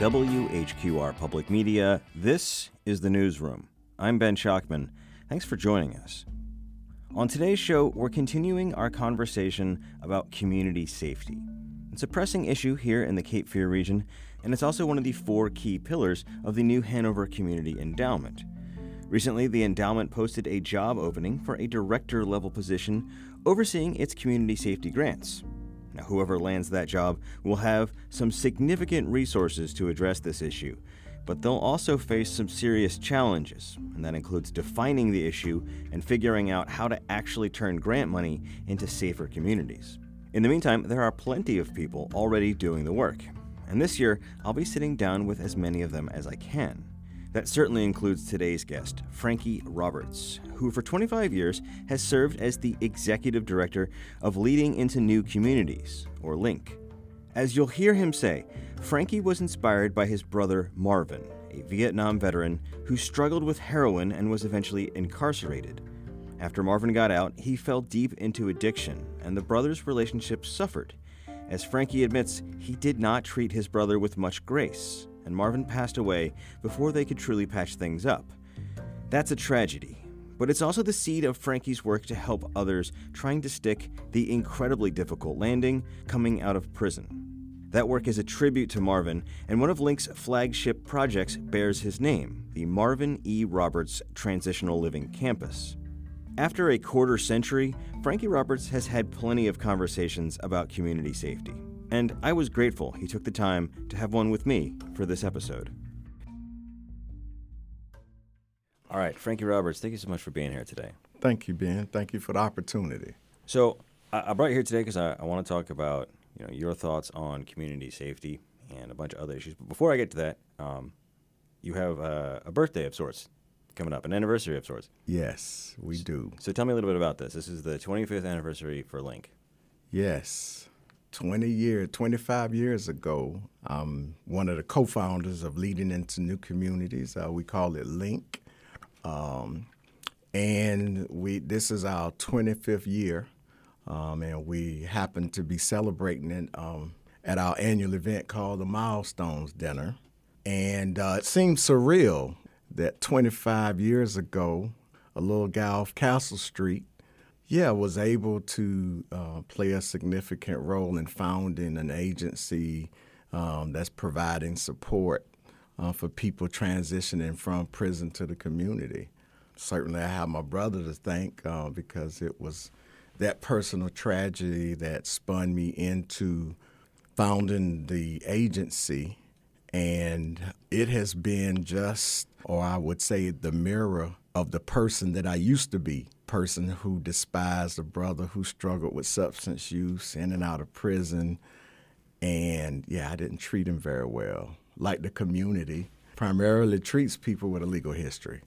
WHQR Public Media, this is the Newsroom. I'm Ben Schachtman. Thanks for joining us. On today's show, we're continuing our conversation about community safety. It's a pressing issue here in the Cape Fear region, and it's also one of the 4 key pillars of the new Hanover Community Endowment. Recently, the endowment posted a job opening for a director-level position overseeing its community safety grants. Now, whoever lands that job will have some significant resources to address this issue, but they'll also face some serious challenges, and that includes defining the issue and figuring out how to actually turn grant money into safer communities. In the meantime, there are plenty of people already doing the work, and this year I'll be sitting down with as many of them as I can. That certainly includes today's guest, Frankie Roberts, who for 25 years has served as the Executive Director of Leading into New Communities, or LINC. As you'll hear him say, Frankie was inspired by his brother Marvin, a Vietnam veteran who struggled with heroin and was eventually incarcerated. After Marvin got out, he fell deep into addiction, and the brothers' relationship suffered. As Frankie admits, he did not treat his brother with much grace, and Marvin passed away before they could truly patch things up. That's a tragedy, but it's also the seed of Frankie's work to help others trying to stick the incredibly difficult landing coming out of prison. That work is a tribute to Marvin, and one of LINC's flagship projects bears his name, the Marvin E. Roberts Transitional Living Campus. After a quarter century, Frankie Roberts has had plenty of conversations about community safety, and I was grateful he took the time to have one with me for this episode. All right, Frankie Roberts, thank you so much for being here today. Thank you, Ben. Thank you for the opportunity. So I brought you here today because I want to talk about your thoughts on community safety and a bunch of other issues. But before I get to that, you have a birthday of sorts coming up, an anniversary of sorts. Yes, we do. So tell me a little bit about this. This is the 25th anniversary for LINC. Yes. 25 years ago, I'm one of the co-founders of Leading into New Communities. We call it LINC. And this is our 25th year, and we happen to be celebrating it at our annual event called the Milestones Dinner. And it seems surreal that 25 years ago, a little guy off Castle Street was able to play a significant role in founding an agency that's providing support for people transitioning from prison to the community. Certainly I have my brother to thank because it was that personal tragedy that spun me into founding the agency. And it has been just, or I would say, the mirror of the person that I used to be. Person who despised a brother who struggled with substance use, in and out of prison. And I didn't treat him very well. Like the community primarily treats people with a legal history.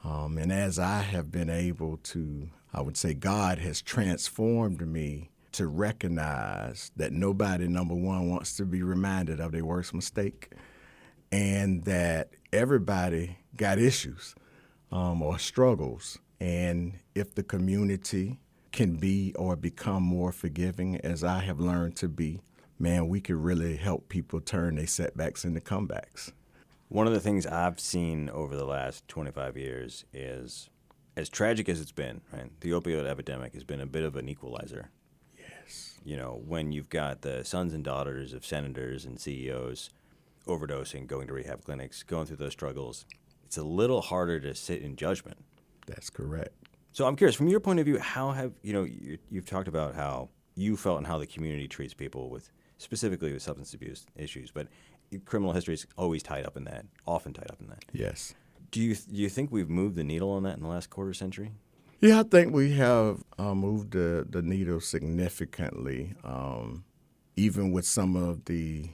And as I have been able to, I would say God has transformed me to recognize that nobody, number one, wants to be reminded of their worst mistake, and that everybody got issues or struggles. And if the community can be or become more forgiving, as I have learned to be, man, we could really help people turn their setbacks into comebacks. One of the things I've seen over the last 25 years is, as tragic as it's been, right, the opioid epidemic has been a bit of an equalizer. Yes. When you've got the sons and daughters of senators and CEOs overdosing, going to rehab clinics, going through those struggles, it's a little harder to sit in judgment. That's correct. So I'm curious, from your point of view, how have, you've talked about how you felt and how the community treats people with, specifically with substance abuse issues, but criminal history is always tied up in that, often tied up in that. Yes. Do you think we've moved the needle on that in the last quarter century? Yeah, I think we have moved the needle significantly, even with some of the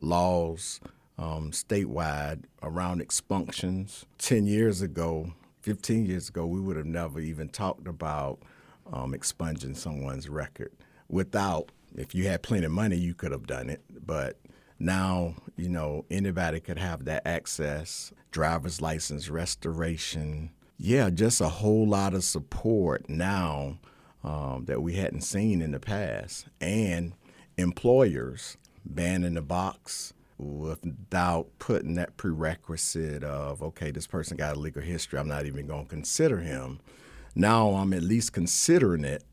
laws statewide around expunctions. 10 years ago, 15 years ago, we would have never even talked about expunging someone's record. Without, if you had plenty of money, you could have done it. But now, anybody could have that access, driver's license restoration. Yeah, just a whole lot of support now that we hadn't seen in the past. And employers banning the box, without putting that prerequisite of, okay, this person got a legal history, I'm not even going to consider him. Now I'm at least considering it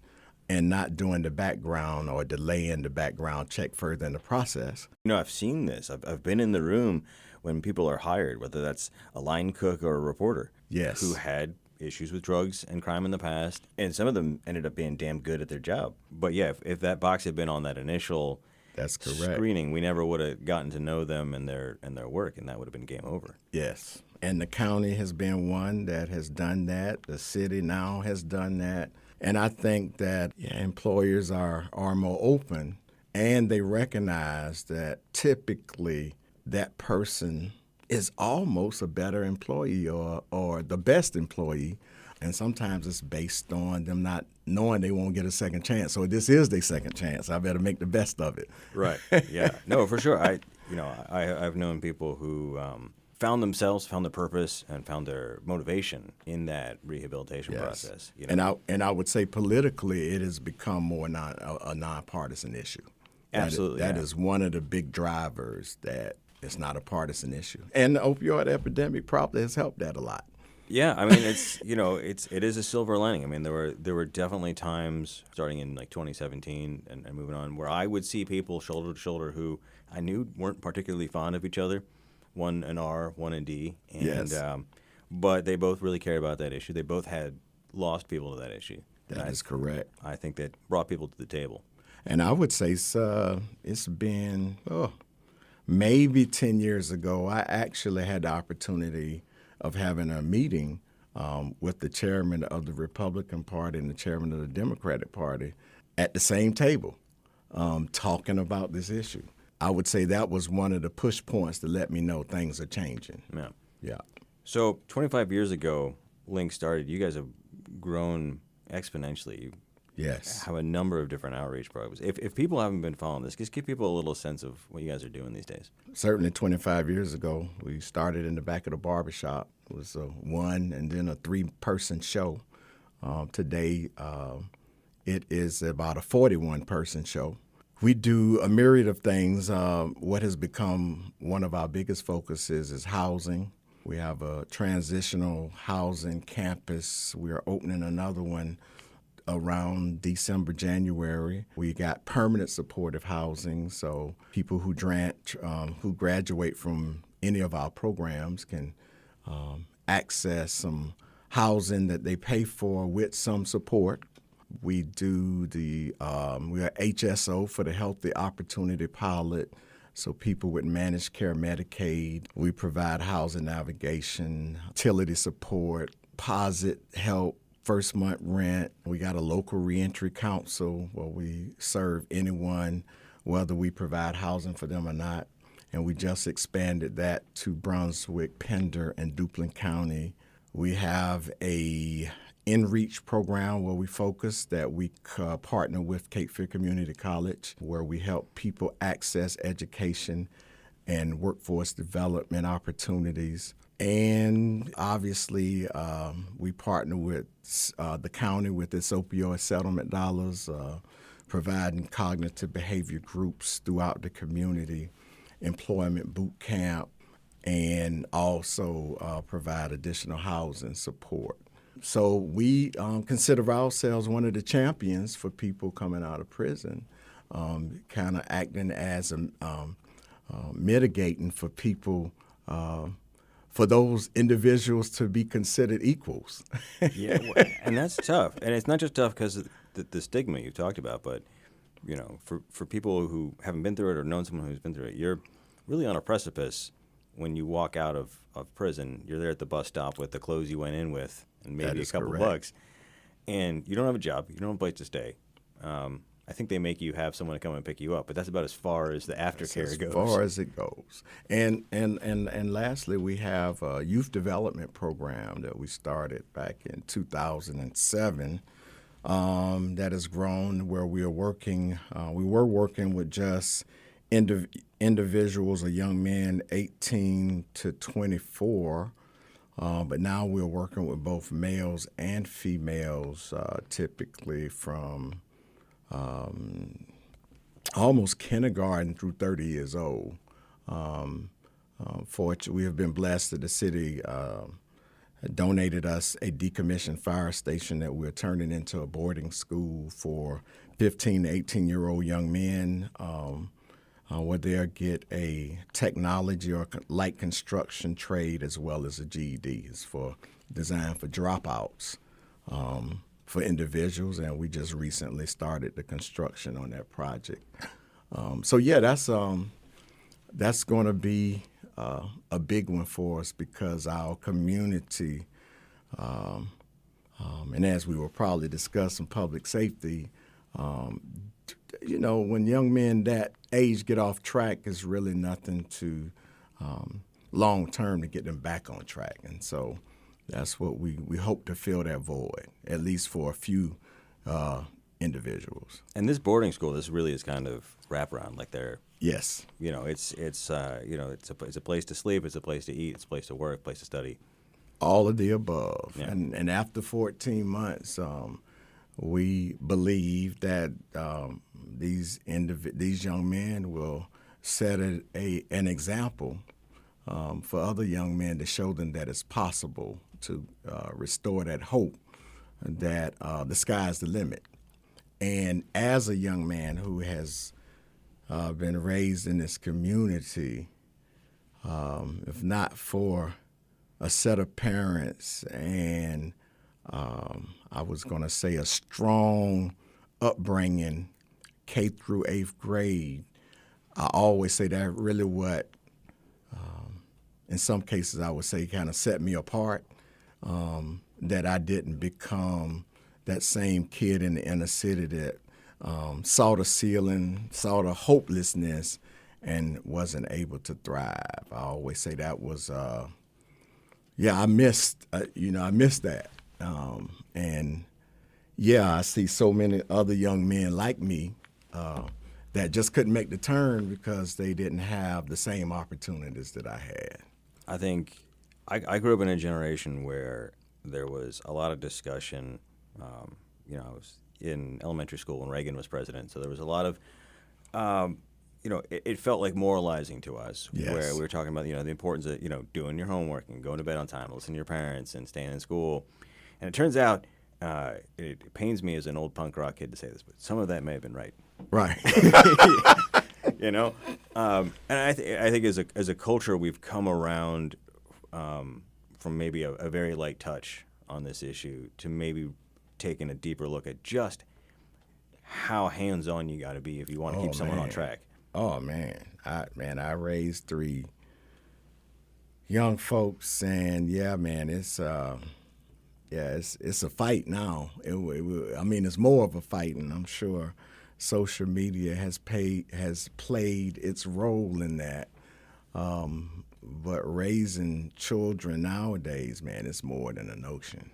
and not doing the background or delaying the background check further in the process. I've seen this. I've been in the room when people are hired, whether that's a line cook or a reporter, Yes. who had issues with drugs and crime in the past, and some of them ended up being damn good at their job. But yeah, if that box had been on that initial That's correct. screening, we never would have gotten to know them and their work, and that would have been game over. Yes. And the county has been one that has done that. The city now has done that. And I think that employers are more open, and they recognize that typically that person is almost a better employee or the best employee. And sometimes it's based on them not knowing they won't get a second chance. So this is their second chance. I better make the best of it. Right. Yeah. No, for sure. I've known people who found themselves, found their purpose, and found their motivation in that rehabilitation process. And I would say politically, it has become more a nonpartisan issue. Absolutely. That is one of the big drivers that it's not a partisan issue. And the opioid epidemic probably has helped that a lot. Yeah, I mean, it is a silver lining. I mean, there were definitely times starting in like 2017 and moving on where I would see people shoulder to shoulder who I knew weren't particularly fond of each other, one an R, one a D, and Yes. But they both really cared about that issue. They both had lost people to that issue. That is correct. I think that brought people to the table. And I would say it's been maybe 10 years ago, I actually had the opportunity of having a meeting with the chairman of the Republican Party and the chairman of the Democratic Party at the same table talking about this issue. I would say that was one of the push points to let me know things are changing. Yeah. Yeah. So 25 years ago, LINC started. You guys have grown exponentially. You Yes. have a number of different outreach programs. If people haven't been following this, just give people a little sense of what you guys are doing these days. Certainly 25 years ago, we started in the back of the barbershop. It was a one and then a three-person show. Today, it is about a 41-person show. We do a myriad of things. What has become one of our biggest focuses is housing. We have a transitional housing campus. We are opening another one around December, January. We got permanent supportive housing, so people who graduate from any of our programs can access some housing that they pay for with some support. We do we are HSO for the Healthy Opportunity Pilot, so people with managed care Medicaid. We provide housing navigation, utility support, deposit help, first month rent. We got a local reentry council where we serve anyone, whether we provide housing for them or not. And we just expanded that to Brunswick, Pender, and Duplin County. We have a in-reach program where we focus that we partner with Cape Fear Community College, where we help people access education and workforce development opportunities. And obviously, we partner with the county with its opioid settlement dollars, providing cognitive behavior groups throughout the community, employment boot camp, and also provide additional housing support. So we consider ourselves one of the champions for people coming out of prison, kind of acting as mitigating for people, for those individuals to be considered equals. Yeah, and that's tough. And it's not just tough because of the stigma you talked about, but for people who haven't been through it or known someone who's been through it, you're really on a precipice when you walk out of prison. You're there at the bus stop with the clothes you went in with and maybe a couple bucks, and you don't have a job, you don't have a place to stay. I think they make you have someone to come and pick you up, but that's about as far as the aftercare goes. As far as it goes. And lastly, we have a youth development program that we started back in 2007 that has grown, where we were working with just individuals or young men 18 to 24. But now we're working with both males and females, typically from almost kindergarten through 30 years old. Fortunately, we have been blessed that the city donated us a decommissioned fire station that we're turning into a boarding school for 15 to 18-year-old young men, where they'll get a technology or light construction trade as well as a GED. It's designed for dropouts for individuals, and we just recently started the construction on that project. That's going to be a big one for us because our community, and as we will probably discuss in public safety, when young men that age get off track, it's really nothing to long term to get them back on track. And so that's what we hope to fill that void, at least for a few individuals. And this boarding school, this really is kind of wraparound, like they're. Yes. It's a place to sleep, it's a place to eat, it's a place to work, place to study. All of the above. Yeah. And after 14 months, we believe that these young men will set an example for other young men to show them that it's possible to restore that hope that the sky's the limit. And as a young man who has been raised in this community, if not for a set of parents and I was going to say a strong upbringing, K through 8th grade, I always say that really what, in some cases I would say kind of set me apart, that I didn't become that same kid in the inner city that saw the ceiling, saw the hopelessness, and wasn't able to thrive. I always say that was, I missed that. I see so many other young men like me that just couldn't make the turn because they didn't have the same opportunities that I had. I think I grew up in a generation where there was a lot of discussion. I was in elementary school when Reagan was president, so there was a lot of, it felt like moralizing to us, yes. Where we were talking about, the importance of, doing your homework and going to bed on time, listening to your parents and staying in school. And it turns out, it pains me as an old punk rock kid to say this, but some of that may have been right. Right. And I think as a culture, we've come around from maybe a very light touch on this issue to maybe taking a deeper look at just how hands-on you got to be if you want to keep someone on track. Oh man, I raised 3 young folks, and it's a fight now. It's more of a fight, and I'm sure social media has played its role in that. But raising children nowadays, man, it's more than a notion.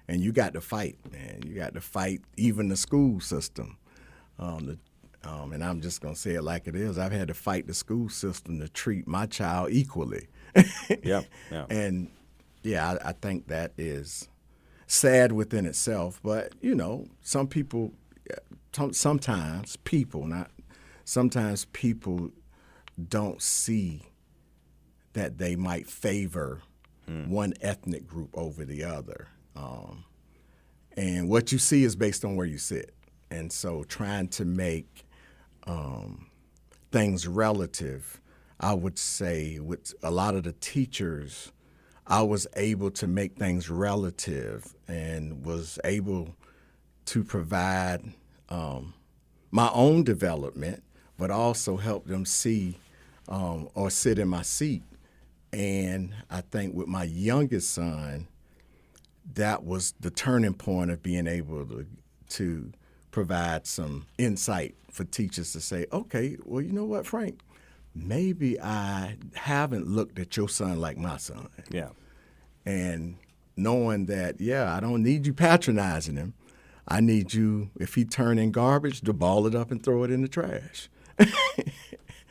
And you got to fight, man. You got to fight even the school system. And I'm just going to say it like it is. I've had to fight the school system to treat my child equally. Yeah. And, I think that is sad within itself. But, some people, sometimes people don't see that they might favor one ethnic group over the other. And what you see is based on where you sit. And so trying to make things relative, I would say with a lot of the teachers, I was able to make things relative and was able to provide my own development, but also help them see or sit in my seat. And I think with my youngest son, that was the turning point of being able to provide some insight for teachers to say, okay, well, you know what, Frank? Maybe I haven't looked at your son like my son. Yeah. And knowing that, I don't need you patronizing him. I need you, if he turn in garbage, to ball it up and throw it in the trash.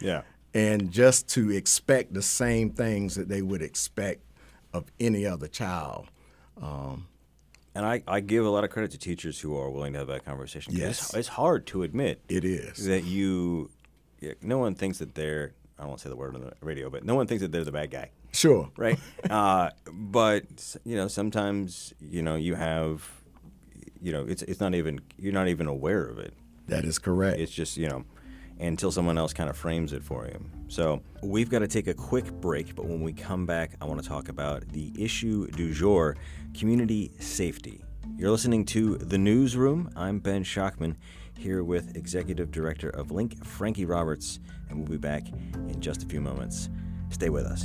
Yeah. And just to expect the same things that they would expect of any other child. And I give a lot of credit to teachers who are willing to have that conversation. Yes. It's hard to admit. It is. That no one thinks that they're I don't want to say the word on the radio, but no one thinks that they're the bad guy. Sure. Right. But, sometimes, you have, it's not even, you're not even aware of it. That is correct. It's just, until someone else kind of frames it for you. So we've got to take a quick break, but when we come back, I want to talk about the issue du jour, community safety. You're listening to The Newsroom. I'm Ben Schachtman, here with Executive Director of LINC, Frankie Roberts, and we'll be back in just a few moments. Stay with us.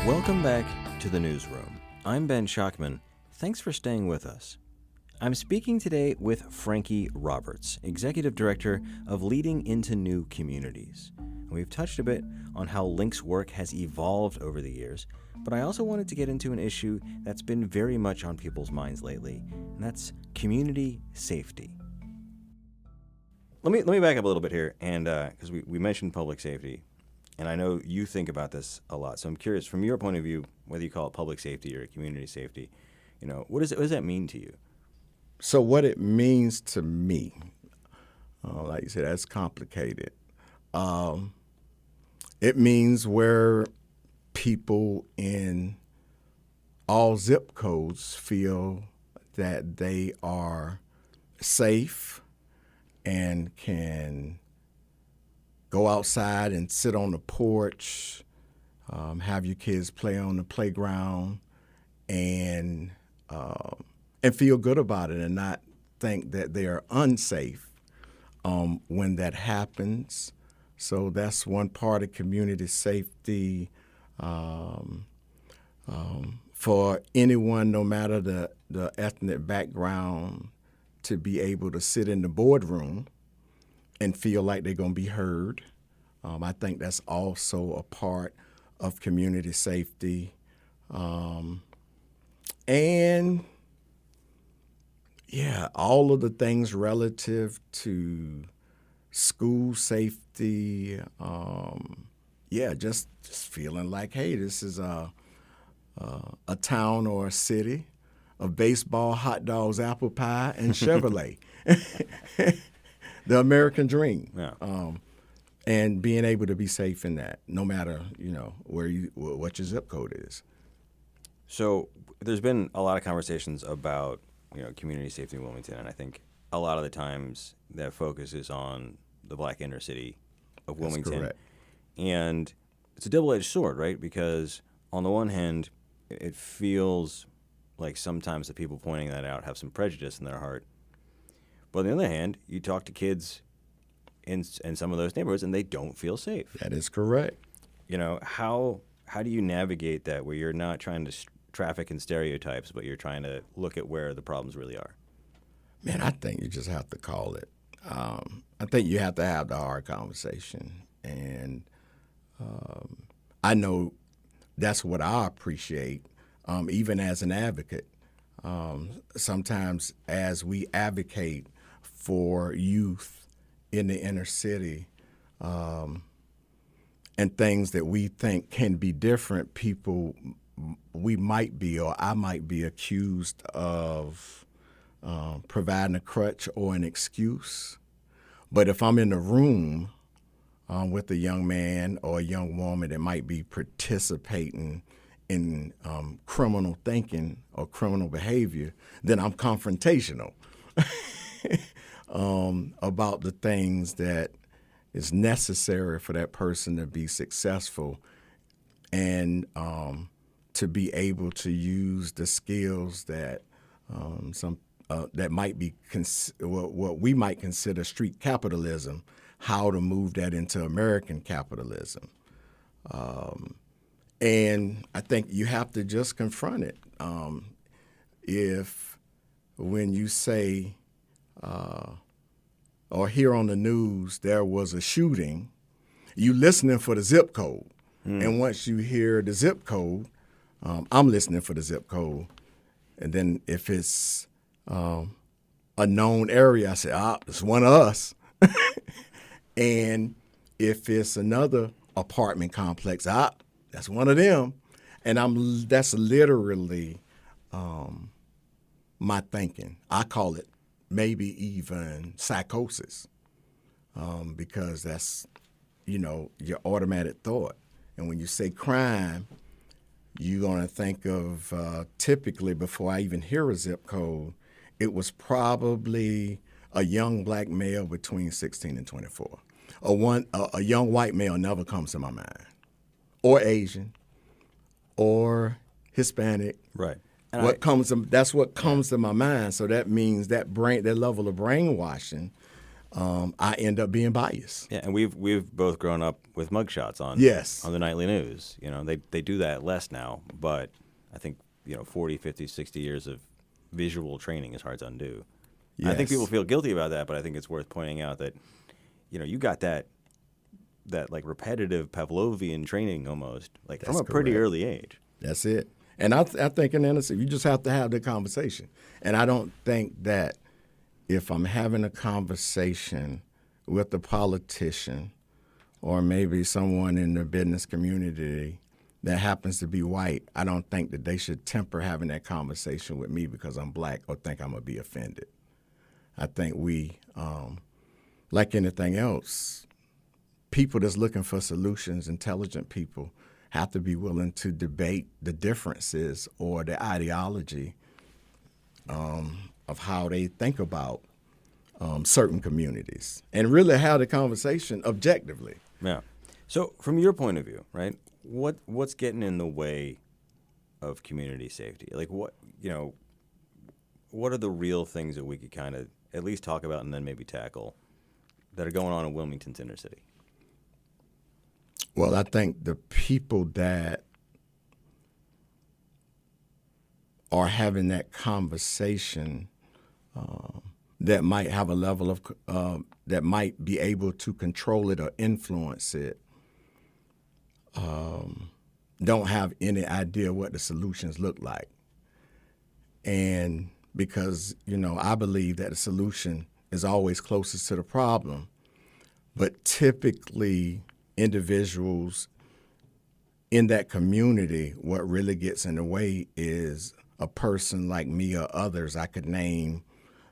Welcome back to The Newsroom. I'm Ben Schachtman. Thanks for staying with us. I'm speaking today with Frankie Roberts, Executive Director of Leading into New Communities. We've touched a bit on how LINC's work has evolved over the years, but I also wanted to get into an issue that's been very much on people's minds lately, and that's community safety. Let me back up a little bit here, and because we mentioned public safety, and I know you think about this a lot, so I'm curious, from your point of view, whether you call it public safety or community safety, what does that mean to you? So what it means to me, like you said, that's complicated. It means where people in all zip codes feel that they are safe and can go outside and sit on the porch, have your kids play on the playground, and feel good about it and not think that they are unsafe when that happens. So that's one part of community safety for anyone, no matter the ethnic background, to be able to sit in the boardroom and feel like they're going to be heard. I think that's also a part of community safety. And yeah, all of the things relative to school safety. Just feeling like, hey, this is a town or a city of baseball, hot dogs, apple pie, and Chevrolet. The American dream. Yeah. And being able to be safe in that, no matter what your zip code is. So there's been a lot of conversations about community safety in Wilmington, and I think a lot of the times that focus is on the black inner city of Wilmington. That's correct. And it's a double-edged sword, right? Because on the one hand, it feels like sometimes the people pointing that out have some prejudice in their heart. But on the other hand, you talk to kids in some of those neighborhoods, and they don't feel safe. That is correct. How do you navigate that where you're not trying to traffic in stereotypes, but you're trying to look at where the problems really are? Man, I think you just have to call it. I think you have to have the hard conversation. And I know that's what I appreciate, even as an advocate. Sometimes as we advocate for youth in the inner city and things that we think can be different, we might be, or I might be accused of providing a crutch or an excuse. But if I'm in the room with a young man or a young woman that might be participating in criminal thinking or criminal behavior, then I'm confrontational about the things that is necessary for that person to be successful and to be able to use the skills that that might be what we might consider street capitalism, how to move that into American capitalism. And I think you have to just confront it. If when you say or hear on the news there was a shooting, you listening for the zip code. And once you hear the zip code, I'm listening for the zip code. And then if it's a known area, I say, it's one of us. And if it's another apartment complex, That's one of them. And that's literally my thinking. I call it maybe even psychosis, because that's, your automatic thought. And when you say crime, you're going to think of typically, before I even hear a zip code, it was probably a young black male between 16 and 24. A young white male never comes to my mind, or Asian, or Hispanic. Right. And That's what comes to my mind. So that means that level of brainwashing, I end up being biased. Yeah, and we've both grown up with mugshots on the nightly news. They do that less now, but I think 40, 50, 60 years of visual training is hard to undo. Yes. I think people feel guilty about that, but I think it's worth pointing out that you got that like repetitive Pavlovian training almost, like from a pretty early age. That's it. And I think in innocence, you just have to have the conversation. And I don't think that if I'm having a conversation with a politician or maybe someone in the business community that happens to be white, I don't think that they should temper having that conversation with me because I'm black or think I'm going to be offended. I think we, like anything else, people that's looking for solutions, intelligent people, have to be willing to debate the differences or the ideology of how they think about certain communities and really have the conversation objectively. Yeah. So from your point of view, right, what's getting in the way of community safety? Like what are the real things that we could kind of at least talk about and then maybe tackle that are going on in Wilmington's inner city? Well, I think the people that are having that conversation that might have a level of that might be able to control it or influence it don't have any idea what the solutions look like. And because, I believe that the solution is always closest to the problem, but typically individuals in that community, what really gets in the way is a person like me or others I could name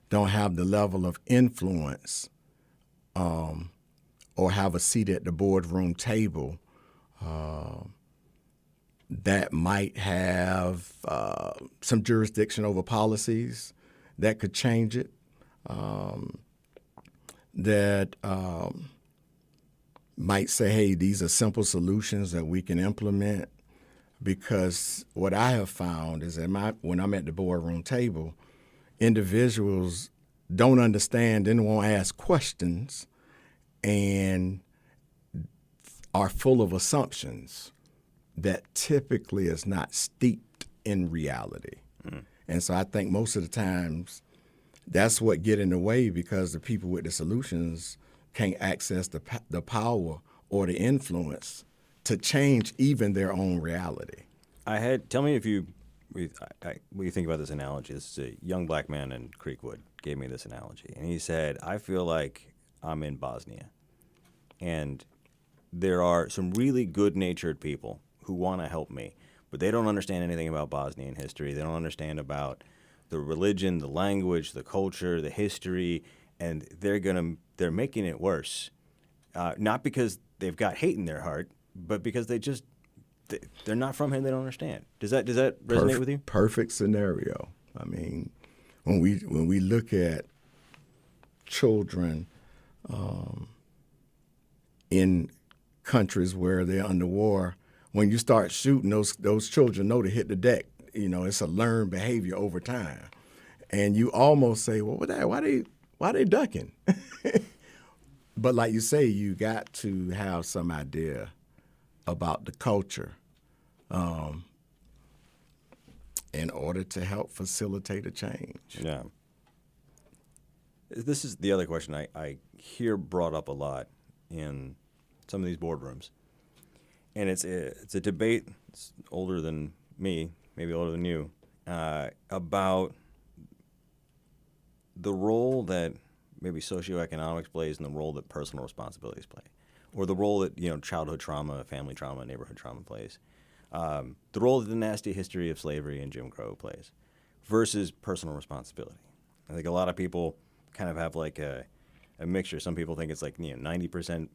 don't have the level of influence or have a seat at the boardroom table that might have some jurisdiction over policies that could change it, that might say, hey, these are simple solutions that we can implement. Because what I have found is that when I'm at the boardroom table, individuals don't understand, then won't ask questions, and are full of assumptions that typically is not steeped in reality. Mm. And so I think most of the times that's what get in the way, because the people with the solutions can't access the power or the influence to change even their own reality. Tell me what you think about this analogy. This is a young black man in Creekwood gave me this analogy, and he said, I feel like I'm in Bosnia, and there are some really good-natured people who want to help me, but they don't understand anything about Bosnian history. They don't understand about the religion, the language, the culture, the history, and they're making it worse, not because they've got hate in their heart, but because they're not from here. They don't understand. Does that resonate with you? Perfect scenario. I mean, when we look at children in countries where they're under war, when you start shooting, those children know to hit the deck. It's a learned behavior over time, and you almost say, well, why they ducking? But like you say, you got to have some idea about the culture in order to help facilitate a change. Yeah. This is the other question I hear brought up a lot in some of these boardrooms. And it's a debate, it's older than me, maybe older than you, about the role that maybe socioeconomics plays and the role that personal responsibilities play. or the role that childhood trauma, family trauma, neighborhood trauma plays, the role that the nasty history of slavery and Jim Crow plays, versus personal responsibility. I think a lot of people kind of have like a mixture. Some people think it's like 90%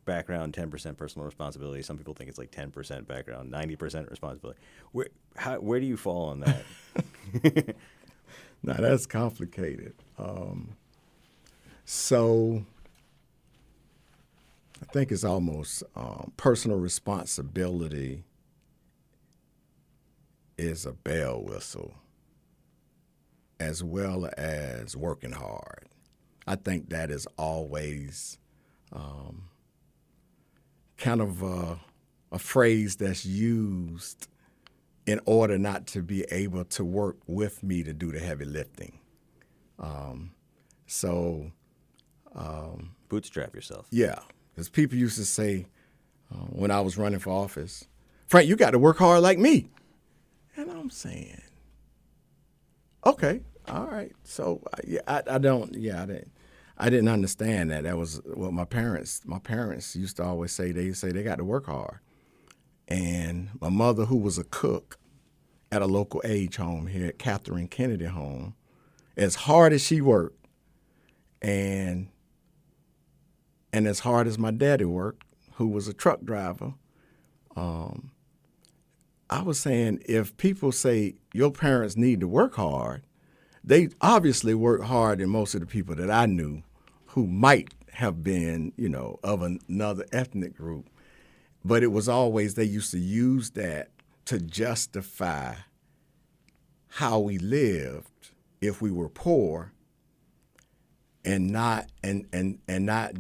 background, 10% personal responsibility. Some people think it's like 10% background, 90% responsibility. Where do you fall on that? Now that's complicated. So I think it's almost personal responsibility is a bell whistle as well as working hard. I think that is always kind of a phrase that's used in order not to be able to work with me to do the heavy lifting. Bootstrap yourself. Yeah, because people used to say when I was running for office, Frank, you got to work hard like me. And I'm saying, okay, all right. So I didn't understand that. That was what my parents used to always say. They got to work hard. And my mother, who was a cook at a local age home here at Catherine Kennedy Home, as hard as she worked, and as hard as my daddy worked, who was a truck driver, I was saying, if people say your parents need to work hard, they obviously work hard than most of the people that I knew who might have been, of another ethnic group. But it was always, they used to use that to justify how we lived if we were poor, and not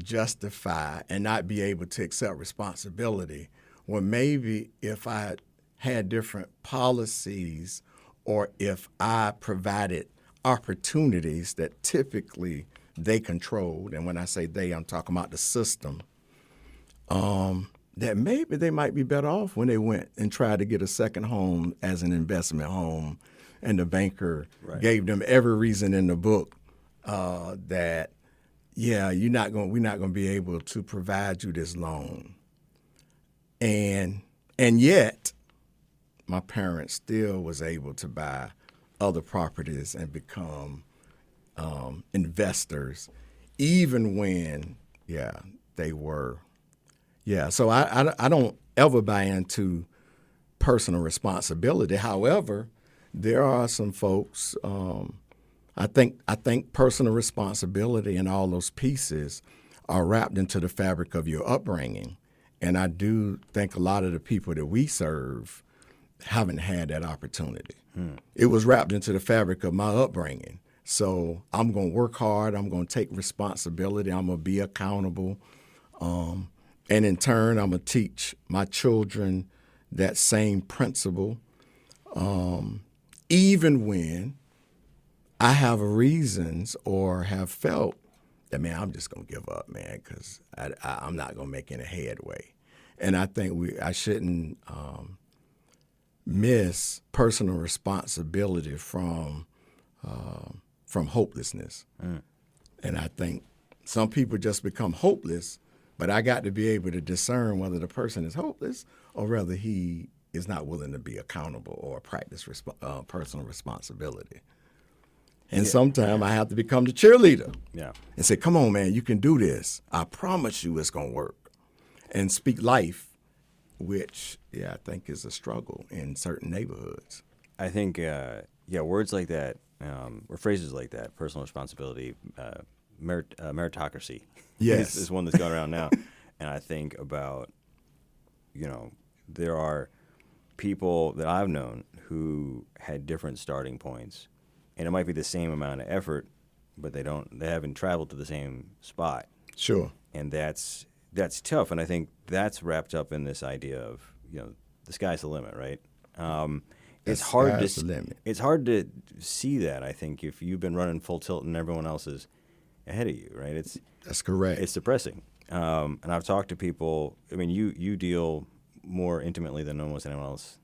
justify and not be able to accept responsibility. Well, maybe if I had different policies, or if I provided opportunities that typically they controlled, and when I say they, I'm talking about the system, that maybe they might be better off when they went and tried to get a second home as an investment home, and the banker gave them every reason in the book that, we're not going to be able to provide you this loan. And yet, my parents still was able to buy other properties and become investors, even when, they were. Yeah, so I don't ever buy into personal responsibility. However, there are some folks, I think personal responsibility and all those pieces are wrapped into the fabric of your upbringing. And I do think a lot of the people that we serve haven't had that opportunity. It was wrapped into the fabric of my upbringing. So I'm going to work hard. I'm going to take responsibility. I'm going to be accountable. And in turn, I'm going to teach my children that same principle, even when I have reasons or have felt that, man, I'm just going to give up, man, because I'm not going to make any headway. And I think I shouldn't miss personal responsibility from hopelessness. And I think some people just become hopeless, but I got to be able to discern whether the person is hopeless or whether he is not willing to be accountable or practice personal responsibility. And sometimes I have to become the cheerleader and say, come on, man, you can do this. I promise you it's going to work. And speak life, which, I think is a struggle in certain neighborhoods. I think, words like that, or phrases like that, personal responsibility, meritocracy, is one that's going around now. And I think about, there are people that I've known who had different starting points, and it might be the same amount of effort, but they haven't traveled to the same spot. Sure. And that's tough. And I think that's wrapped up in this idea of, the sky's the limit, right? It's hard to see that, I think, if you've been running full tilt and everyone else is ahead of you, right? That's correct. It's depressing. And I've talked to people. I mean, you deal more intimately than almost anyone else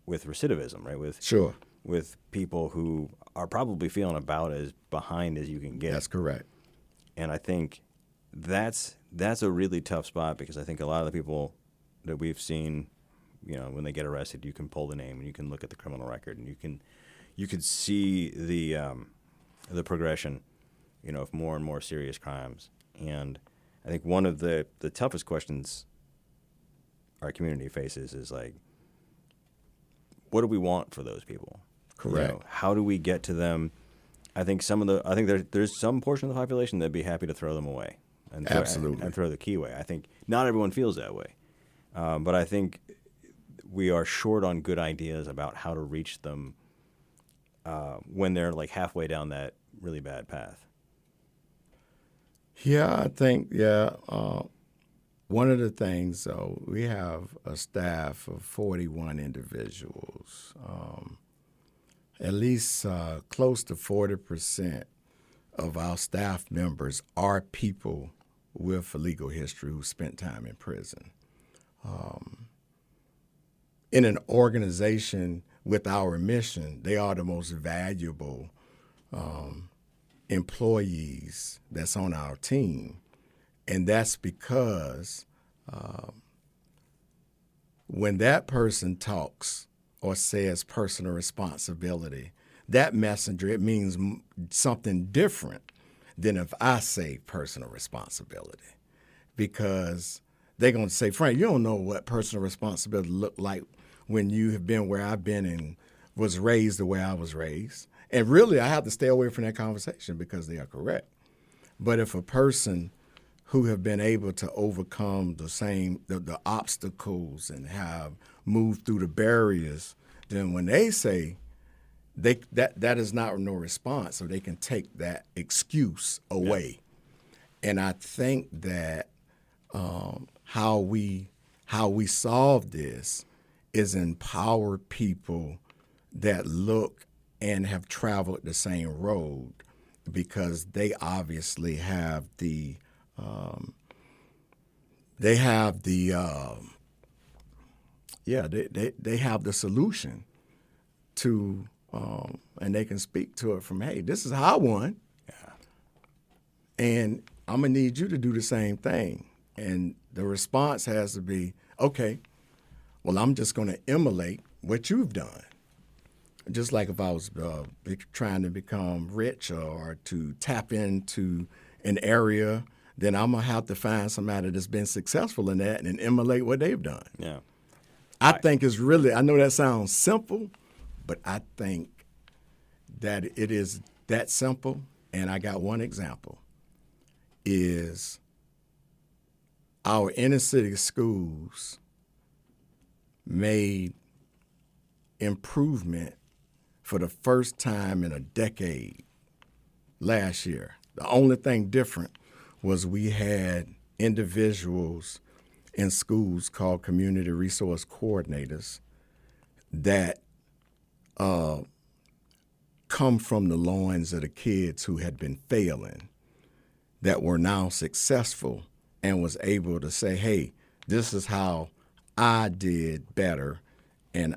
with recidivism, right? With people who are probably feeling about as behind as you can get. That's correct. And I think that's a really tough spot, because I think a lot of the people that we've seen, when they get arrested, you can pull the name and you can look at the criminal record and you can see the progression, of more and more serious crimes. And I think one of the toughest questions our community faces is like, what do we want for those people? Correct. How do we get to them? I think there's some portion of the population that'd be happy to throw them away and Absolutely. throw the key away. I think not everyone feels that way, but I think we are short on good ideas about how to reach them when they're like halfway down that really bad path. Yeah, I think, one of the things, though, we have a staff of 41 individuals. At least close to 40% of our staff members are people with a legal history who spent time in prison. In an organization with our mission, they are the most valuable employees that's on our team. And that's because when that person talks or says personal responsibility, that messenger, it means something different than if I say personal responsibility. Because they're going to say, Frank, you don't know what personal responsibility looked like when you have been where I've been and was raised the way I was raised. And really, I have to stay away from that conversation because they are correct. But if a person who have been able to overcome the obstacles and have moved through the barriers, then when they say that is not no response, so they can take that excuse away. Yeah. And I think that how we solve this is empower people that look and have traveled the same road, because they obviously have they have the solution to, and they can speak to it from, hey, this is how I won, and I'm gonna need you to do the same thing. And the response has to be, okay, well, I'm just gonna emulate what you've done. Just like if I was trying to become rich or to tap into an area, then I'm going to have to find somebody that's been successful in that and emulate what they've done. Yeah. I think it's really, I know that sounds simple, but I think that it is that simple. And I got one example, is our inner city schools made improvement for the first time in a decade last year. The only thing different was we had individuals in schools called community resource coordinators that come from the loins of the kids who had been failing, that were now successful and was able to say, hey, this is how I did better, and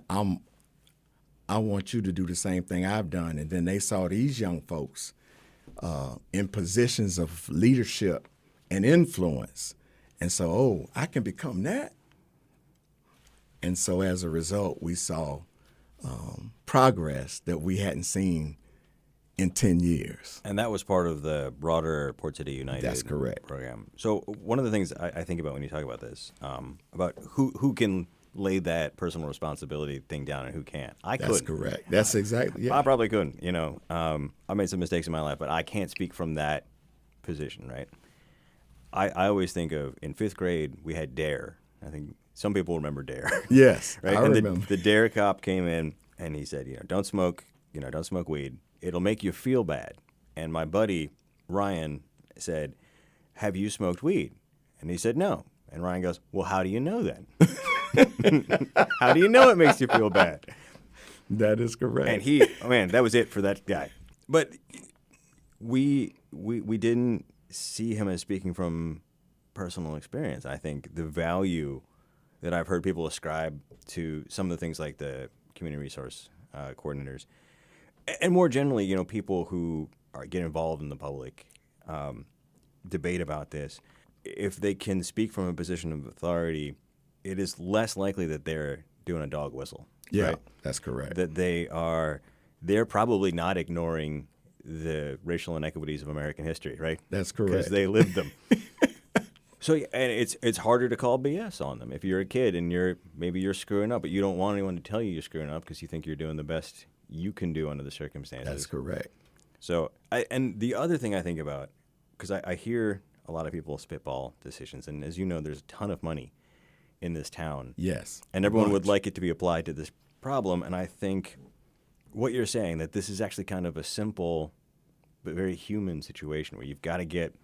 I want you to do the same thing I've done. And then they saw these young folks in positions of leadership and influence. And so, oh, I can become that. And so as a result, we saw progress that we hadn't seen in 10 years. And that was part of the broader Port City United That's correct. program. So one of the things I think about when you talk about this, about who can lay that personal responsibility thing down and who can't. I couldn't. That's correct. That's exactly, yeah. I probably couldn't, I made some mistakes in my life, but I can't speak from that position, right? I always think of, in 5th grade, we had DARE. I think some people remember DARE. Yes, right? I And remember. The DARE cop came in and he said, don't smoke weed. It'll make you feel bad. And my buddy, Ryan, said, have you smoked weed? And he said, no. And Ryan goes, well, how do you know then? How do you know it makes you feel bad? That is correct. And that was it for that guy. But we didn't see him as speaking from personal experience. I think the value that I've heard people ascribe to some of the things like the community resource coordinators, and more generally, people who get involved in the public, debate about this, if they can speak from a position of authority, it is less likely that they're doing a dog whistle. Yeah, right? that's correct. That they're probably not ignoring the racial inequities of American history, right? That's correct. Because they lived them. So, and it's harder to call BS on them if you're a kid and maybe you're screwing up, but you don't want anyone to tell you you're screwing up because you think you're doing the best you can do under the circumstances. That's correct. So, and the other thing I think about, because I hear a lot of people spitball decisions, and as you know, there's a ton of money in this town. Yes. And everyone would like it to be applied to this problem, and I think what you're saying, that this is actually kind of a simple but very human situation where you've got to get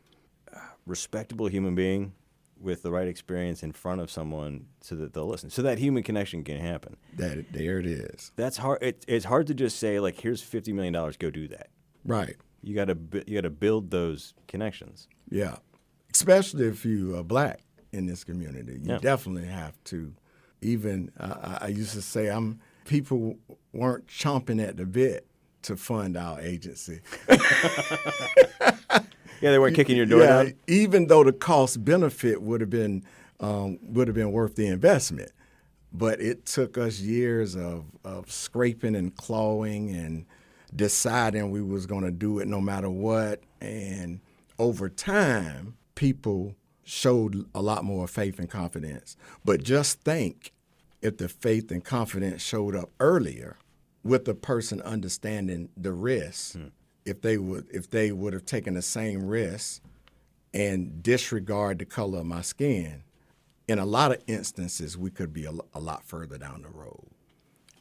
a respectable human being with the right experience in front of someone so that they'll listen, so that human connection can happen. There it is. That's hard. It's hard to just say, like, here's $50 million, go do that. Right. You got to build those connections. Yeah. Especially if you are black in this community. You Yeah. definitely have to. Even, I used to say, people weren't chomping at the bit to fund our agency. Yeah, they weren't kicking your door Yeah, down. even though the cost benefit would have been worth the investment, but it took us years of scraping and clawing and deciding we was going to do it no matter what. And over time, people showed a lot more faith and confidence. But just think if the faith and confidence showed up earlier with the person understanding the risk. If they would have taken the same risk and disregard the color of my skin, in a lot of instances, we could be a lot further down the road.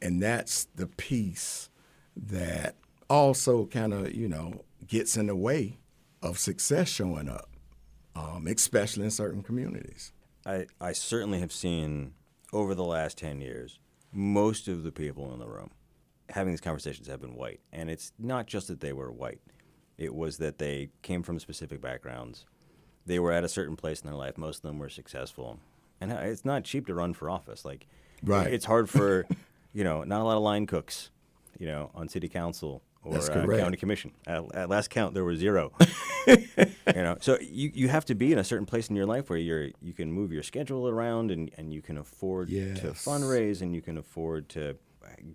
And that's the piece that also kind of, gets in the way of success showing up, especially in certain communities. I certainly have seen over the last 10 years, most of the people in the room having these conversations have been white. And it's not just that they were white. It was that they came from specific backgrounds. They were at a certain place in their life. Most of them were successful. And it's not cheap to run for office. Like, Right. It's hard for, not a lot of line cooks, on city council or county commission. At last count, there were 0. So you have to be in a certain place in your life where you can move your schedule around and you can afford Yes. to fundraise and you can afford to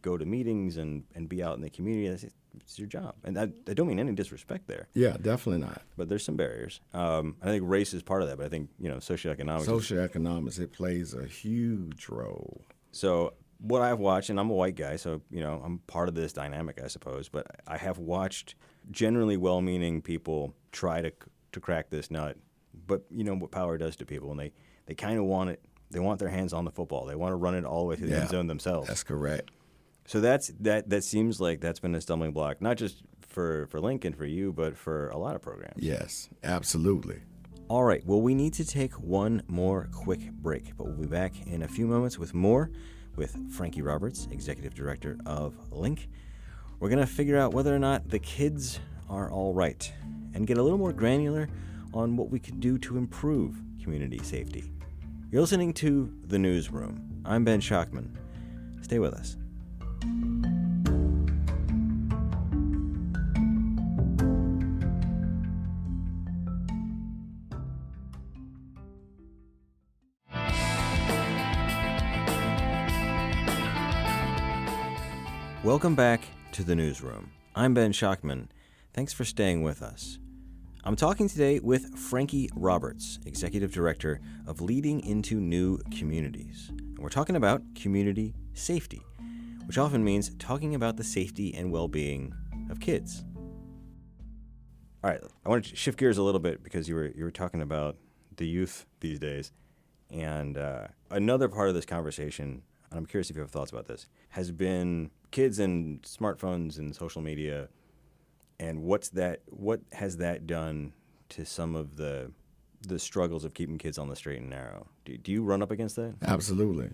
go to meetings and be out in the community. It's your job. And I don't mean any disrespect there. Yeah, definitely not. But there's some barriers. I think race is part of that, but I think, socioeconomics. Socioeconomics, it plays a huge role. So what I've watched, and I'm a white guy, so, I'm part of this dynamic, I suppose, but I have watched generally well-meaning people try to crack this nut. But you know what power does to people, and they kind of want it. They want their hands on the football. They want to run it all the way through the end zone themselves. That's correct. So that seems like that's been a stumbling block, not just for LINC and for you, but for a lot of programs. Yes, absolutely. All right. Well, we need to take one more quick break, but we'll be back in a few moments with more with Frankie Roberts, Executive Director of LINC. We're going to figure out whether or not the kids are all right and get a little more granular on what we could do to improve community safety. You're listening to The Newsroom. I'm Ben Schachtman. Stay with us. Welcome back to The Newsroom. I'm Ben Schachtman. Thanks for staying with us. I'm talking today with Frankie Roberts, Executive Director of Leading into New Communities. And we're talking about community safety, which often means talking about the safety and well-being of kids. All right, I want to shift gears a little bit because you were talking about the youth these days. And another part of this conversation, and I'm curious if you have thoughts about this, has been kids and smartphones and social media, and what has that done to some of the struggles of keeping kids on the straight and narrow? Do you run up against that? Absolutely.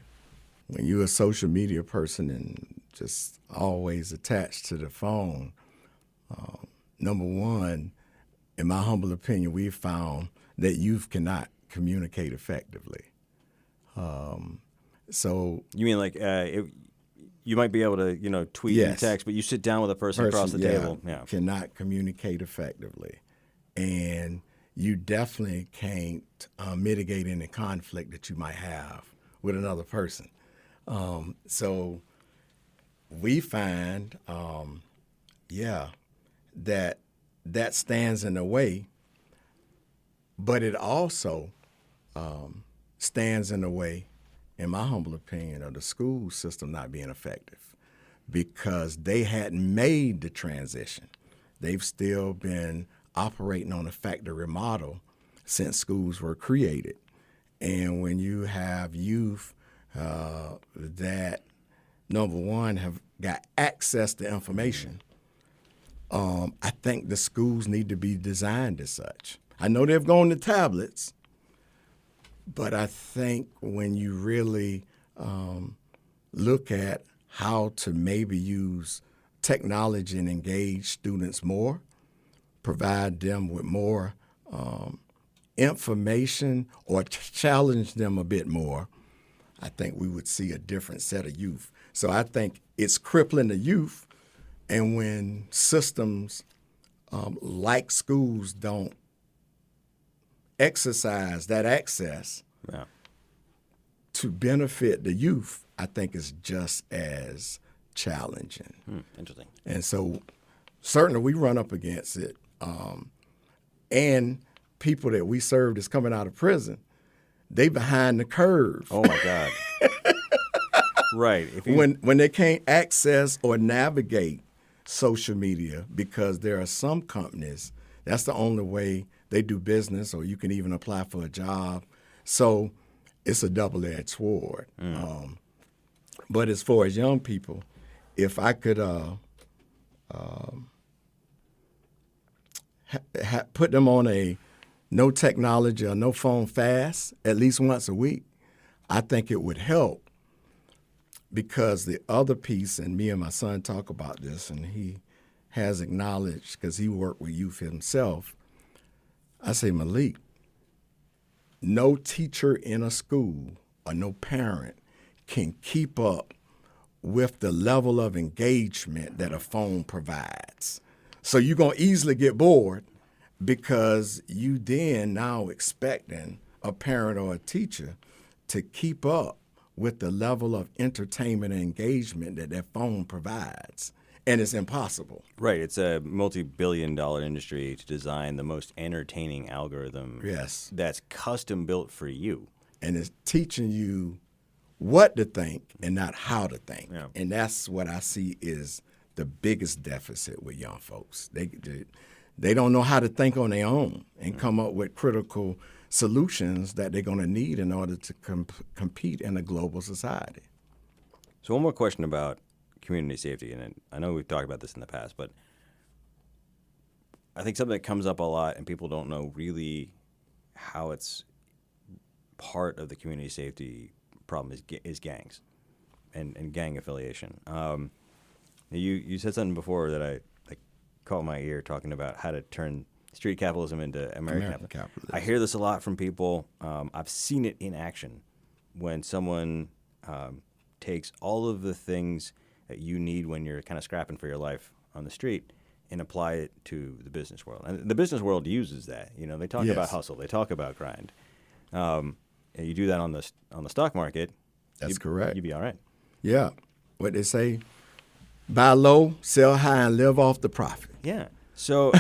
When you're a social media person and just always attached to the phone, number one, in my humble opinion, we've found that youth cannot communicate effectively. So you mean like you might be able to tweet and text, but you sit down with a person across the table, cannot communicate effectively, and you definitely can't mitigate any conflict that you might have with another person. So we find, that that stands in the way, but it also stands in the way, in my humble opinion, of the school system not being effective because they hadn't made the transition. They've still been operating on a factory model since schools were created. And when you have youth that, number one, have got access to information, I think the schools need to be designed as such. I know they've gone to tablets, but I think when you really look at how to maybe use technology and engage students more, provide them with more information or challenge them a bit more, I think we would see a different set of youth. So I think it's crippling the youth, and when systems like schools don't exercise that access to benefit the youth, I think it's just as challenging. Interesting. And so certainly we run up against it. And people that we serve that's coming out of prison, they behind the curve. Oh, my God. Right. When they can't access or navigate social media, because there are some companies, that's the only way they do business, or you can even apply for a job. So it's a double-edged sword. But as far as young people, if I could put them on a no technology or no phone fast at least once a week, I think it would help. Because the other piece, and me and my son talk about this, and he has acknowledged, because he worked with youth himself, I say, Malik, no teacher in a school or no parent can keep up with the level of engagement that a phone provides. So you're going to easily get bored because you then now expecting a parent or a teacher to keep up with the level of entertainment and engagement that that phone provides. And it's impossible. Right. It's a multi-billion-dollar industry to design the most entertaining algorithm that's custom built for you. And it's teaching you what to think and not how to think. Yeah. And that's what I see is the biggest deficit with young folks. They don't know how to think on their own and come up with critical solutions that they're going to need in order to compete in a global society. So one more question about community safety, and I know we've talked about this in the past, but I think something that comes up a lot and people don't know really how it's part of the community safety problem is gangs and gang affiliation. You said something before that I caught my ear, talking about how to turn street capitalism into American capitalism. I hear this a lot from people. I've seen it in action when someone takes all of the things that you need when you're kind of scrapping for your life on the street and apply it to the business world. And the business world uses that. You know, they talk about hustle. They talk about grind. And you do that on the stock market. That's correct. You'd be all right. Yeah. What they say, buy low, sell high, and live off the profit. Yeah. So,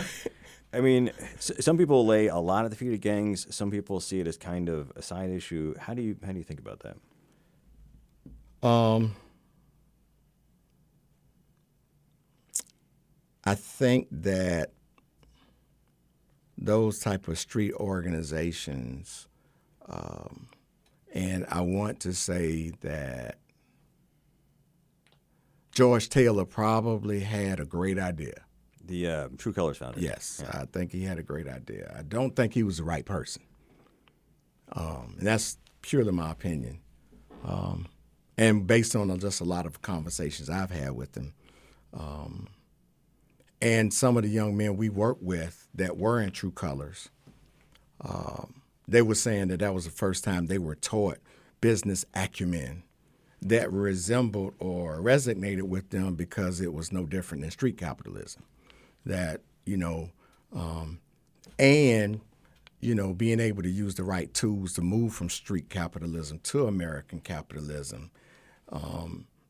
I mean, some people lay a lot at the feet of gangs. Some people see it as kind of a side issue. How do you think about that? I think that those type of street organizations, and I want to say that George Taylor probably had a great idea. The True Colors founder. Yes, yeah. I think he had a great idea. I don't think he was the right person. And that's purely my opinion. And based on just a lot of conversations I've had with him. And some of the young men we worked with that were in True Colors, they were saying that was the first time they were taught business acumen that resembled or resonated with them because it was no different than street capitalism. That, and being able to use the right tools to move from street capitalism to American capitalism.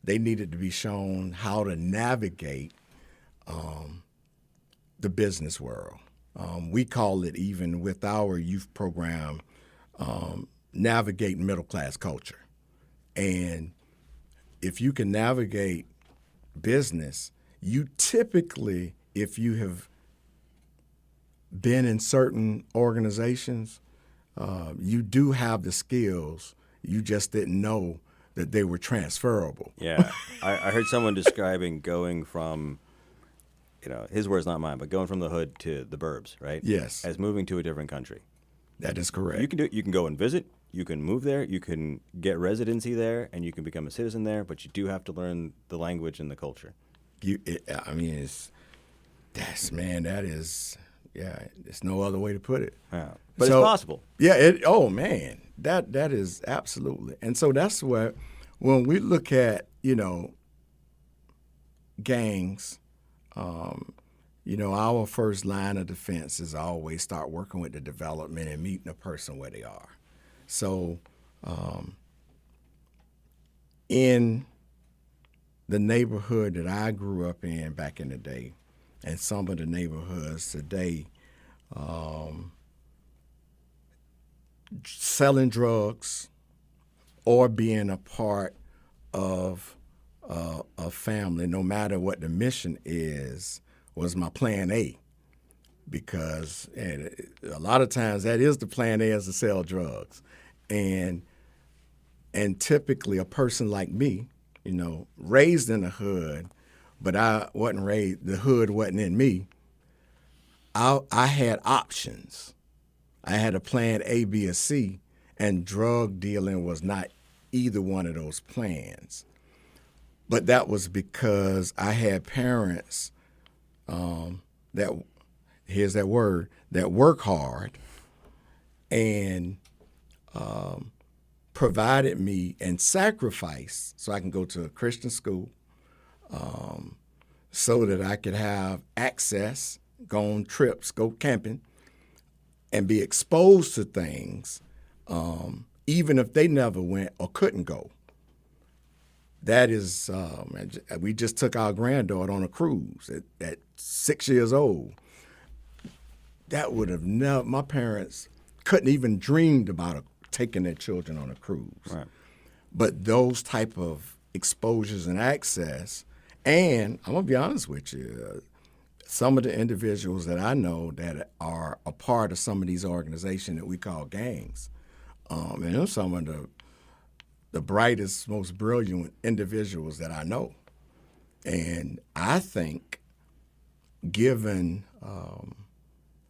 They needed to be shown how to navigate the business world. We call it, even with our youth program, navigating middle-class culture. And if you can navigate business, you typically, if you have been in certain organizations, you do have the skills. You just didn't know that they were transferable. Yeah. I heard someone describing going from, his words, not mine, but going from the hood to the burbs, right? Yes. As moving to a different country. That is correct. You can go and visit, you can move there, you can get residency there, and you can become a citizen there, but you do have to learn the language and the culture. It's no other way to put it. Yeah. But it's possible. Yeah, that is absolutely. And so that's what, when we look at, gangs, our first line of defense is always start working with the development and meeting a person where they are. So in the neighborhood that I grew up in back in the day, and some of the neighborhoods today, selling drugs or being a part of a family, no matter what the mission is, was my plan A. Because a lot of times that is the plan A, is to sell drugs. And typically a person like me, raised in the hood, but I wasn't raised, the hood wasn't in me. I had options. I had a plan A, B, or C, and drug dealing was not either one of those plans. But that was because I had parents that work hard and provided me and sacrificed so I can go to a Christian school, so that I could have access, go on trips, go camping, and be exposed to things, even if they never went or couldn't go. That is, we just took our granddaughter on a cruise at 6 years old. That would have never, my parents couldn't even dreamed about taking their children on a cruise. Right. But those type of exposures and access, and I'm going to be honest with you, some of the individuals that I know that are a part of some of these organizations that we call gangs, and they're some of the brightest, most brilliant individuals that I know. And I think given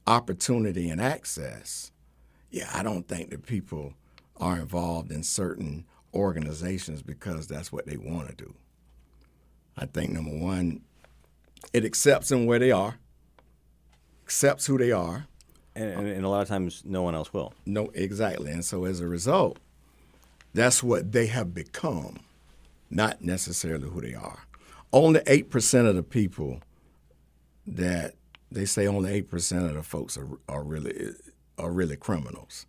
opportunity and access, I don't think that people are involved in certain organizations because that's what they want to do. I think, number one, it accepts them where they are, accepts who they are. And a lot of times no one else will. No, exactly. And so as a result, that's what they have become, not necessarily who they are. Only 8% of the people that they say, only 8% of the folks are really criminals.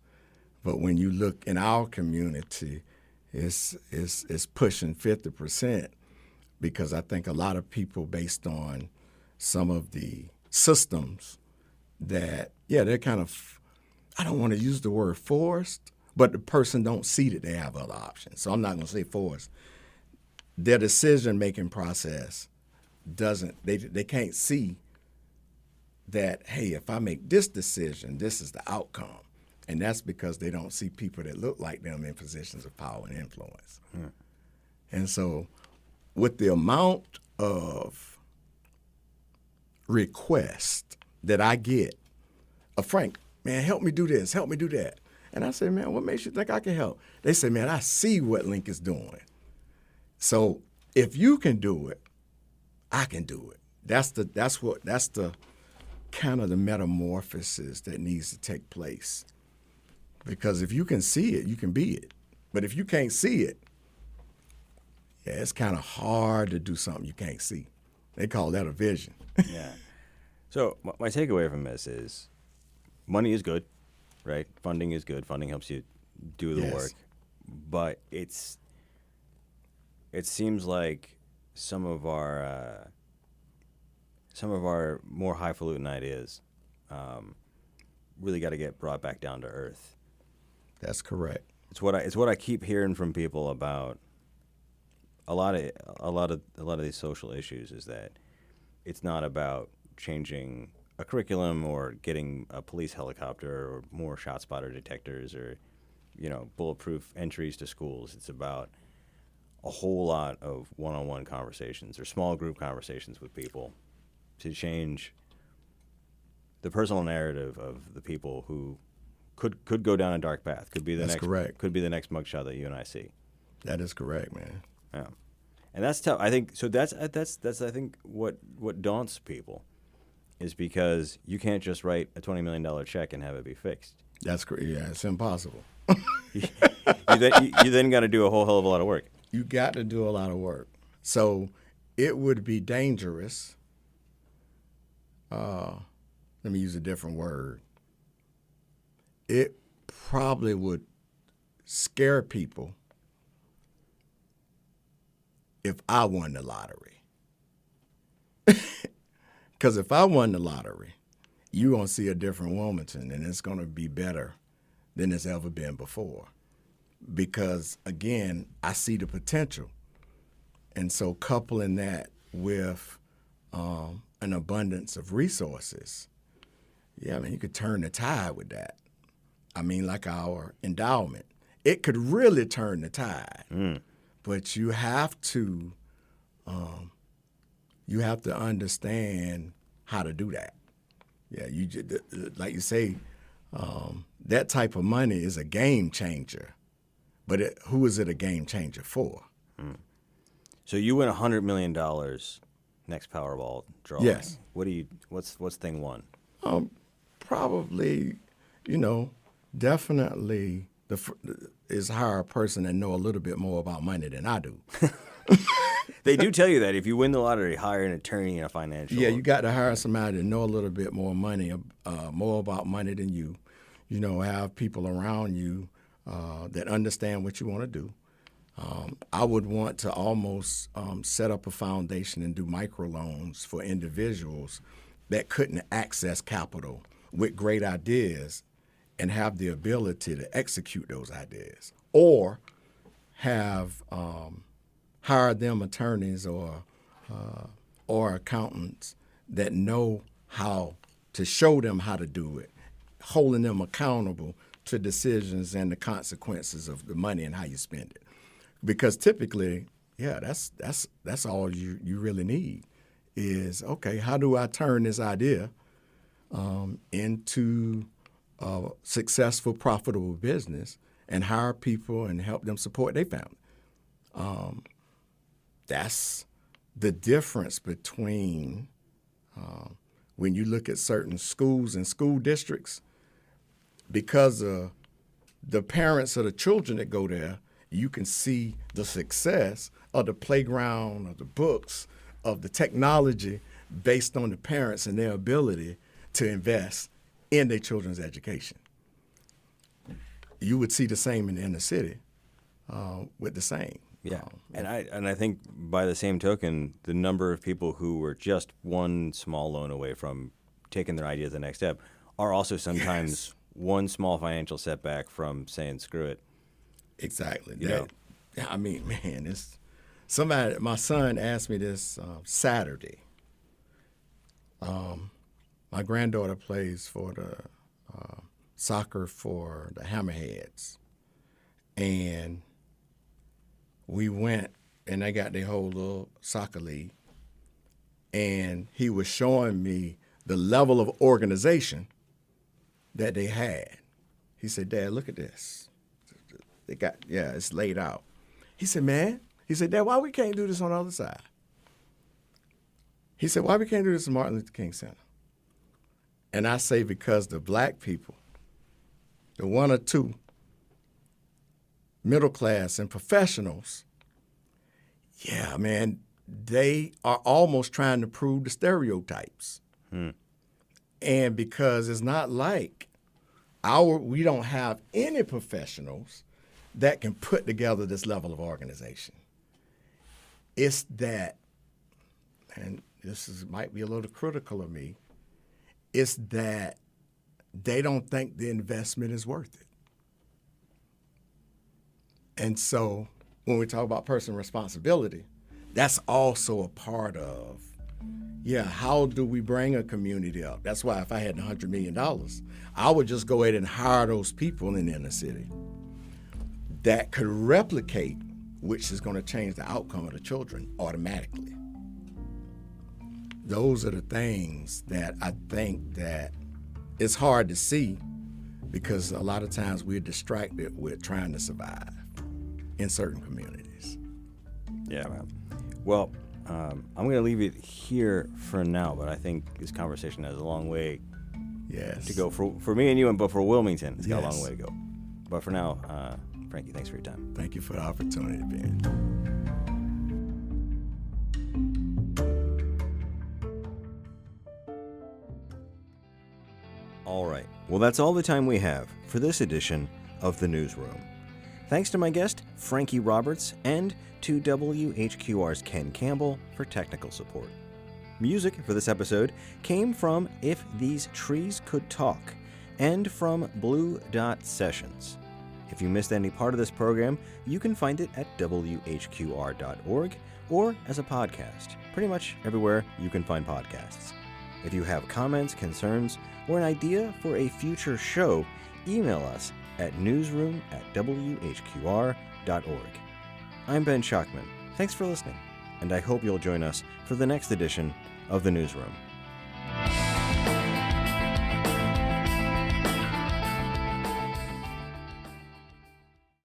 But when you look in our community, it's pushing 50%, because I think a lot of people, based on some of the systems that, they're kind of, I don't want to use the word forced, but the person don't see that they have other options. So I'm not going to say forced. Their decision-making process they can't see that, hey, if I make this decision, this is the outcome. And that's because they don't see people that look like them in positions of power and influence. Mm. And so with the amount of requests that I get, Frank, man, help me do this, help me do that. And I say, man, what makes you think I can help? They say, man, I see what LINC is doing. So if you can do it, I can do it. That's the kind of the metamorphosis that needs to take place. Because if you can see it, you can be it. But if you can't see it, it's kind of hard to do something you can't see. They call that a vision. Yeah. So my takeaway from this is money is good. right? Funding is good. Funding helps you do the work. But it seems like some of our more highfalutin ideas really got to get brought back down to earth. That's correct. It's what I keep hearing from people about a lot of these social issues is that it's not about changing a curriculum or getting a police helicopter or more shot spotter detectors or bulletproof entries to schools. It's about a whole lot of one-on-one conversations or small group conversations with people to change the personal narrative of the people who could go down a dark path. Could be the next. Correct. Could be the next mugshot that you and I see. That is correct, man. Yeah, and that's tough. I think so. That's I think what daunts people is because you can't just write a $20 million check and have it be fixed. That's correct. Yeah, it's impossible. you then got to do a whole hell of a lot of work. You got to do a lot of work. So it would be dangerous. Let me use a different word. It probably would scare people if I won the lottery. Because if I won the lottery, you're going to see a different Wilmington, and it's going to be better than it's ever been before. Because, again, I see the potential. And so coupling that with an abundance of resources, you could turn the tide with that. I mean, like our endowment. It could really turn the tide. But you have to understand how to do that. Yeah, like you say, that type of money is a game changer. But who is it a game changer for? So you win $100 million next Powerball draw. Yes. What's thing one? Probably, definitely is hire a person that know a little bit more about money than I do. They do tell you that if you win the lottery, hire an attorney and a financial. Yeah, you got to hire somebody that know a little bit more more about money than you. Have people around you that understand what you want to do. I would want to almost set up a foundation and do microloans for individuals that couldn't access capital with great ideas and have the ability to execute those ideas, or have hired them attorneys or accountants that know how to show them how to do it, holding them accountable to decisions and the consequences of the money and how you spend it. Because typically, that's all you really need is, okay, how do I turn this idea into a successful, profitable business and hire people and help them support their family? That's the difference between when you look at certain schools and school districts, because of the parents of the children that go there, you can see the success of the playground, of the books, of the technology based on the parents and their ability to invest in their children's education. You would see the same in the inner city with the same. Yeah, and I think by the same token, the number of people who were just one small loan away from taking their idea to the next step are also sometimes one small financial setback from saying screw it. Exactly. I mean, man, my son asked me this Saturday. My granddaughter plays for the soccer for the Hammerheads, and we went and they got their whole little soccer league, and he was showing me the level of organization that they had. He said, "Dad, look at this. It's laid out." He said, "Dad, why we can't do this on the other side?" He said, "Why we can't do this at Martin Luther King Center?" And I say, because the black people, the one or two middle class and professionals, they are almost trying to prove the stereotypes. And because it's not like We don't have any professionals that can put together this level of organization. It's that, and might be a little critical of me, it's that they don't think the investment is worth it. And so when we talk about personal responsibility, that's also a part of, how do we bring a community up? That's why if I had $100 million, I would just go ahead and hire those people in the inner city that could replicate, which is going to change the outcome of the children automatically. Those are the things that I think that it's hard to see because a lot of times we're distracted with trying to survive in certain communities. Yeah, man. Well, I'm going to leave it here for now, but I think this conversation has a long way to go for me and you, but for Wilmington, it's got a long way to go. But for now, Frankie, thanks for your time. Thank you for the opportunity, Ben. All right. Well, that's all the time we have for this edition of The Newsroom. Thanks to my guest, Frankie Roberts, and to WHQR's Ken Campbell for technical support. Music for this episode came from If These Trees Could Talk and from Blue Dot Sessions. If you missed any part of this program, you can find it at WHQR.org or as a podcast, pretty much everywhere you can find podcasts. If you have comments, concerns, or an idea for a future show, email us at newsroom@WHQR.org. I'm Ben Schachtman. Thanks for listening, and I hope you'll join us for the next edition of The Newsroom.